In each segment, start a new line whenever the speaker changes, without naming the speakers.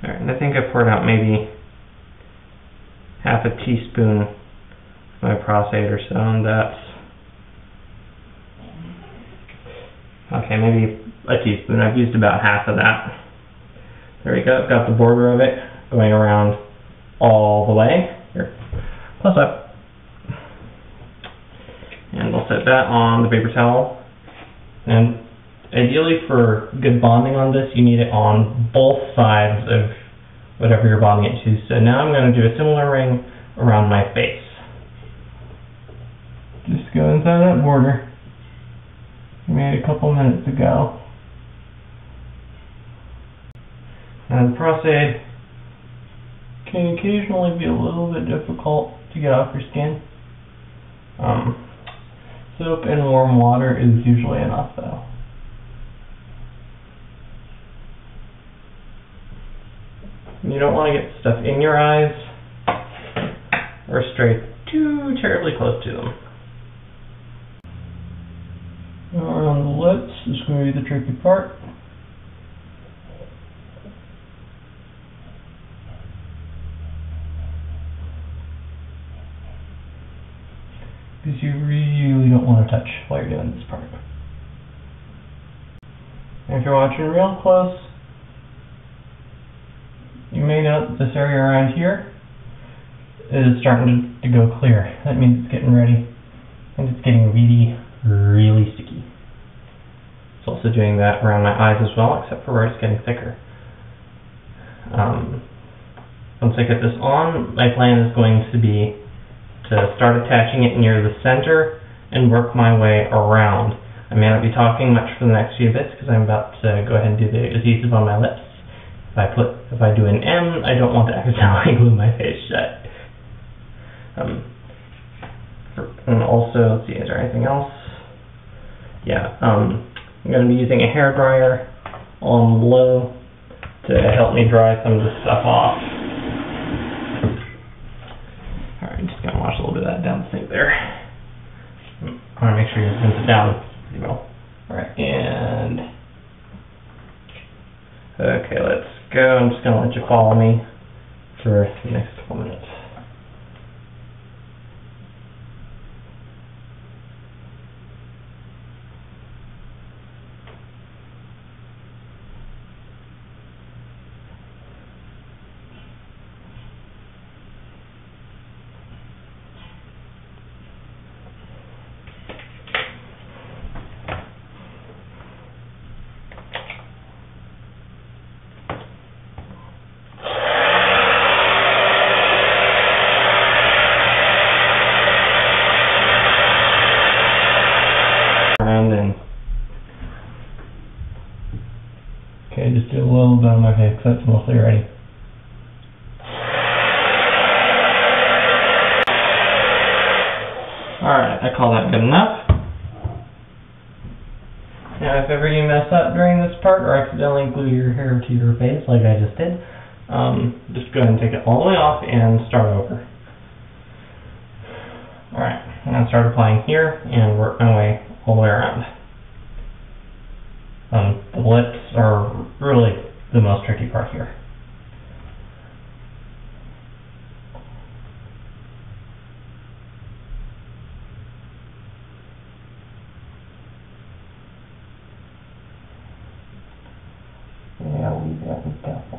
Alright, and I think I poured out maybe half a teaspoon of my Prosthetic or so, and that's okay, maybe a teaspoon. I've used about half of that. There we go. Got the border of it going around all the way. Here, close up. And we'll set that on the paper towel. And ideally for good bonding on this, you need it on both sides of whatever you're bonding it to. So now I'm going to do a similar ring around my face. Just go inside that border. I made a couple minutes ago. And the Prosthetic can occasionally be a little bit difficult to get off your skin. Soap and warm water is usually enough though. You don't want to get stuff in your eyes or stray too terribly close to them. Around the lips is going to be the tricky part. Because you really don't want to touch while you're doing this part. And if you're watching real close, you may note that this area around here is starting to go clear. That means it's getting ready, and it's getting really sticky. It's also doing that around my eyes as well, except for where it's getting thicker. Once I get this on, my plan is going to be to start attaching it near the center and work my way around. I may not be talking much for the next few bits because I'm about to go ahead and do the adhesive on my lips. If I do an M, I don't want to accidentally glue my face shut. And also, let's see, is there anything else? Yeah, I'm going to be using a hair dryer on low to help me dry some of this stuff off. Alright, just going to wash a little bit of that down the sink there. I want to make sure you rinse it down pretty well. Alright, and okay, let's go. I'm just going to let you follow me for the next couple minutes. Okay, just do a little bit on my face because that's mostly ready. Alright, I call that good enough. Now if ever you mess up during this part or accidentally glue your hair to your face like I just did, just go ahead and take it all the way off and start over. Alright, I'm going to start applying here and work my way all the way around. The lips are really the most tricky part here. Yeah, we got to be careful.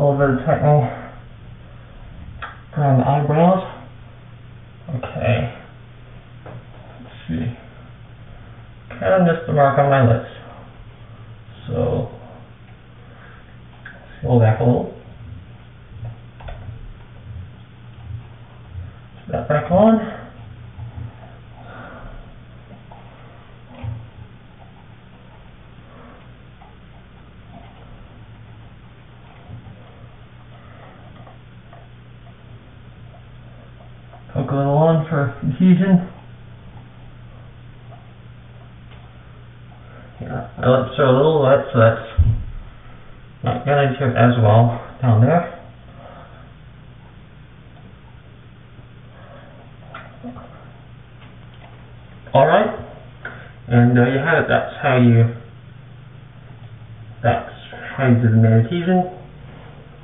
little bit of tightening around the eyebrows. Okay. Let's see. Kind of missed the mark on my lips. So, scroll back a little. Put that back on. Poke a little on for adhesion. Yeah, my lips are a little wet, so that's not going to adhere as well down there. Alright, and there you have it. That's how you do the main adhesion.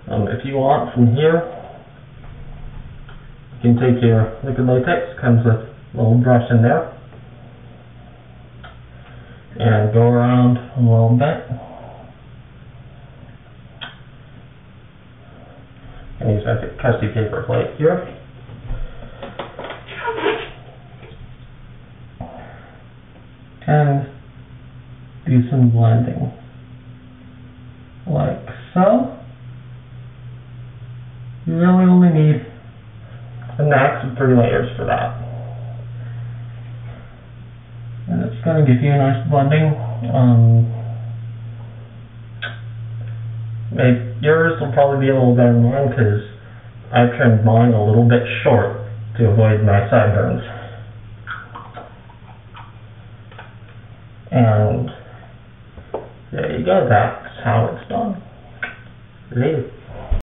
If you want, from here, you can take your liquid latex, comes with a little brush in there, and go around a little bit. And use my custody paper plate here. And do some blending, like so. You really only need a max of 3 layers for that. And it's going to give you a nice blending. Yours will probably be a little better than mine because I trimmed mine a little bit short to avoid my sideburns. And there you go, that's how it's done. Leave.